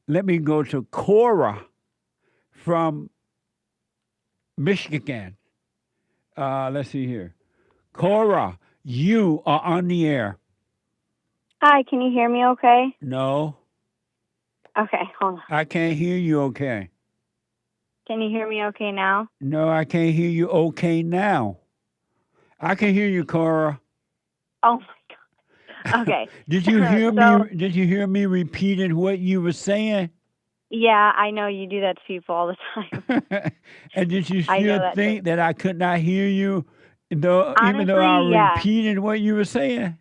Let me go to Cora from Michigan. Let's see here. Cora, you are on the air. Hi, can you hear me okay? No, Okay, hold on. I can't hear you okay. Can you hear me okay now? No, I can't hear you okay now. I can hear you, Cora. Oh my God. Okay. Did you hear me? So, Did you hear me repeating what you were saying? yeah, I know you do that to people all the time. And did you I still know that think too. that I could not hear you, though, even though I Honestly, yeah. repeated what you were saying?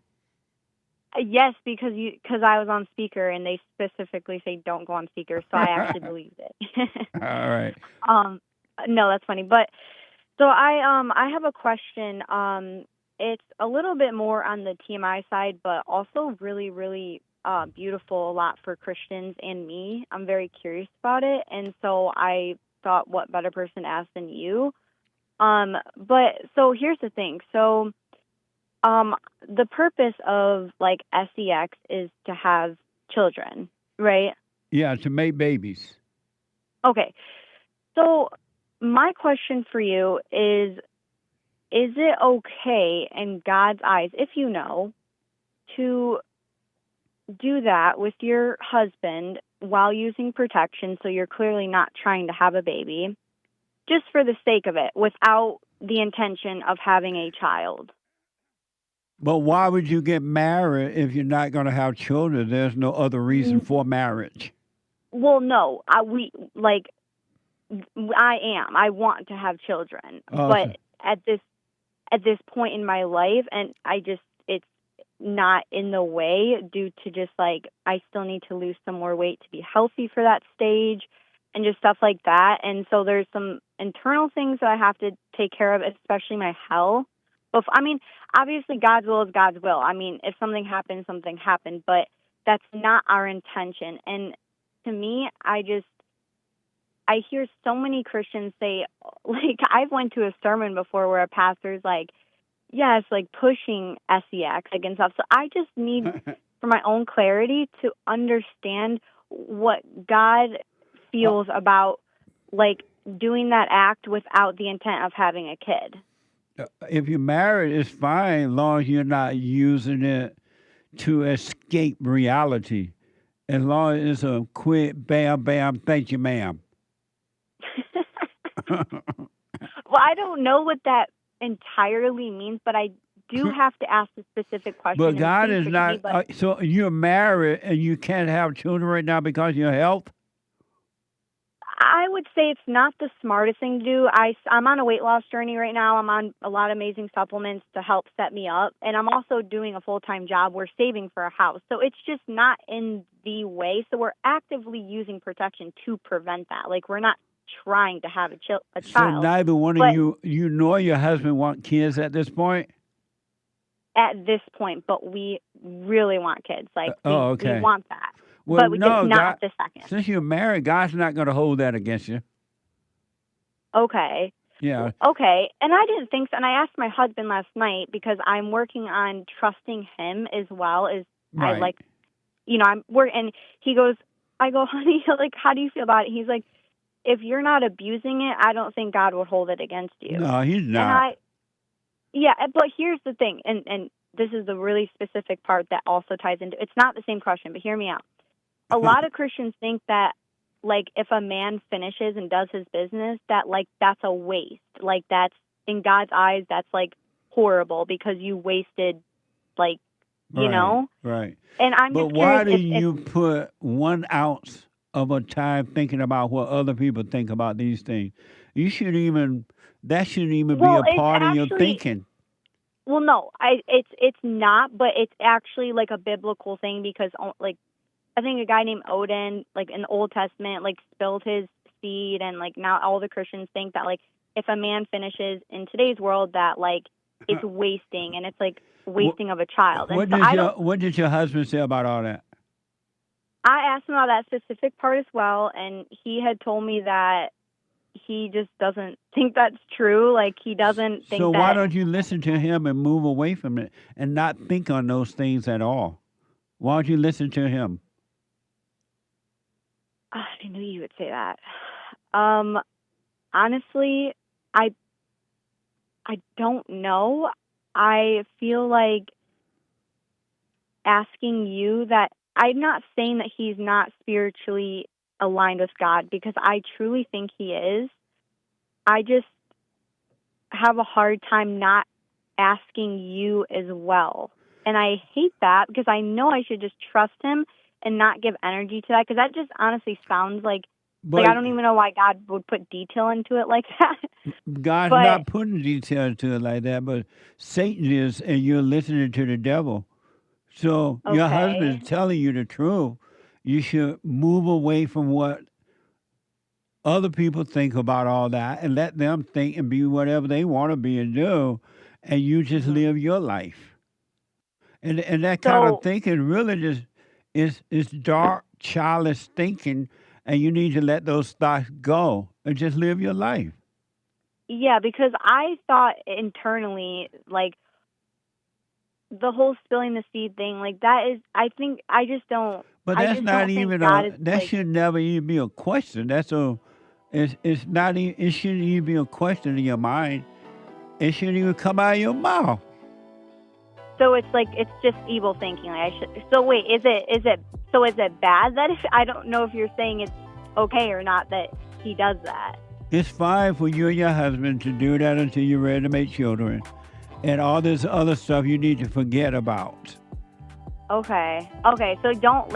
Yes, because I was on speaker and they specifically say don't go on speaker, so I actually believed it. All right. um no, that's funny. But so I have a question. It's a little bit more on the TMI side, but also really, really beautiful a lot for Christians and me. I'm very curious about it, and so I thought, what better person to ask than you? But so here's the thing. So the purpose of like SEX is to have children, right? Yeah, to make babies. Okay. So my question for you is it okay in God's eyes, if you know, to do that with your husband while using protection, so you're clearly not trying to have a baby, just for the sake of it, without the intention of having a child? But why would you get married if you're not going to have children? There's no other reason Mm, for marriage. Well, no, I am. I want to have children, Also, but at this point in my life, and it's not in the way due to just like I still need to lose some more weight to be healthy for that stage and just stuff like that. And so there's some internal things that I have to take care of, especially my health. But I mean, obviously God's will is God's will. I mean, if something happens, something happened, but that's not our intention. And to me, I hear so many Christians say, like, I've went to a sermon before where a pastor's like, yes, like pushing SEX like, and stuff. So I just need, for my own clarity, to understand what God uh, feels about, like, doing that act without the intent of having a kid. if you're married, it's fine as long as you're not using it to escape reality. As long as it's a quick bam, bam, thank you, ma'am. Well, I don't know what that entirely means, but I do have to ask a specific But question, and God please is forgive me, not, but so you're married and you can't have children right now because of your health? I would say it's not the smartest thing to do. I'm on a weight loss journey right now. I'm on a lot of amazing supplements to help set me up. And I'm also doing a full-time job. We're saving for a house. So it's just not in the way. So we're actively using protection to prevent that. Like, we're not trying to have a So child. neither one of But you nor your husband want kids at this point? at this point, but we really want kids. Like, Oh, we okay. want that. Well, But just no, not God, at this second. since you're married, God's not going to hold that against you. Okay. Yeah, Okay. And I didn't think so. And I asked my husband last night because I'm working on trusting him as well as I right. like, I'm work. And he goes, I go, honey, like, how do you feel about it? He's like, if you're not abusing it, I don't think God would hold it against you. No, he's And not. yeah, but here's the thing. And this is the really specific part that also ties into, it's not the same question, but hear me out. A lot of Christians think that, like, if a man finishes and does his business, that, like, that's a waste. Like, that's, in God's eyes, that's, like, horrible because you wasted, like, Right, right. And I'm But just curious why do if you put 1 ounce of a time thinking about what other people think about these things? You shouldn't even, that shouldn't even be well, a it's part of your actually, thinking. well, no, it's not, but it's actually, like, a biblical thing because, like, I think a guy named Odin, like, in the Old Testament, like, spilled his seed, and, like, now all the Christians think that, like, if a man finishes in today's world, that, like, it's wasting, and it's, like, What, wasting of a child. And so what did your husband say about all that? I asked him about that specific part as well, and he had told me that he just doesn't think that's true. Like, he doesn't So think why that. don't you listen to him and move away from it and not think on those things at all? Why don't you listen to him? I knew you would say that. Honestly, I don't know. I feel like asking you that. I'm not saying that he's not spiritually aligned with God, because I truly think he is. I just have a hard time not asking you as well. And I hate that, because I know I should just trust him and not give energy to that, because that just honestly sounds like I But don't even know why God would put detail into it like that. God's But not putting detail to it like that, but Satan is, and you're listening to the devil. So your husband okay. is telling you the truth. You should move away from what other people think about all that and let them think and be whatever they want to be and do, and you just hmm live your life. And that kind of So, thinking really just is dark, childish thinking, and you need to let those thoughts go and just live your life. yeah, because I thought internally, like, the whole spilling the seed thing, like, that is, But I that's just not don't think even God a is, that like, should never even be a question. It's not even, it shouldn't even be a question in your mind. It shouldn't even come out of your mouth. so it's like, it's just evil thinking. Like, so wait, is it bad that if, I don't know if you're saying it's okay or not that he does that. It's fine for you and your husband to do that until you're ready to make children. And all this other stuff you need to forget about. Okay. Okay. So don't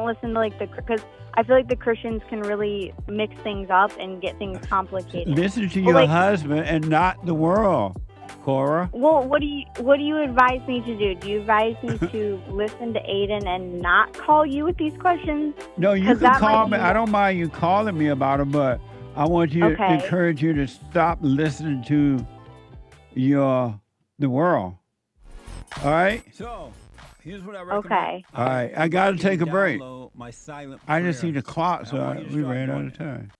listen to like because I feel like the Christians can really mix things up and get things complicated. Listen to But your like, husband and not the world, Cora. well, what do you advise me to do? Do you advise me to listen to Aiden and not call you with these questions? No, you Because can that might call me. be I don't mind you calling me about it, but I want you to okay. encourage you to stop listening to the world. All right? So, here's what I recommend. Okay. All right, I got to take a break. Download my silent I just see prayer. the clock, And I so want you to we start ran out doing of it. time.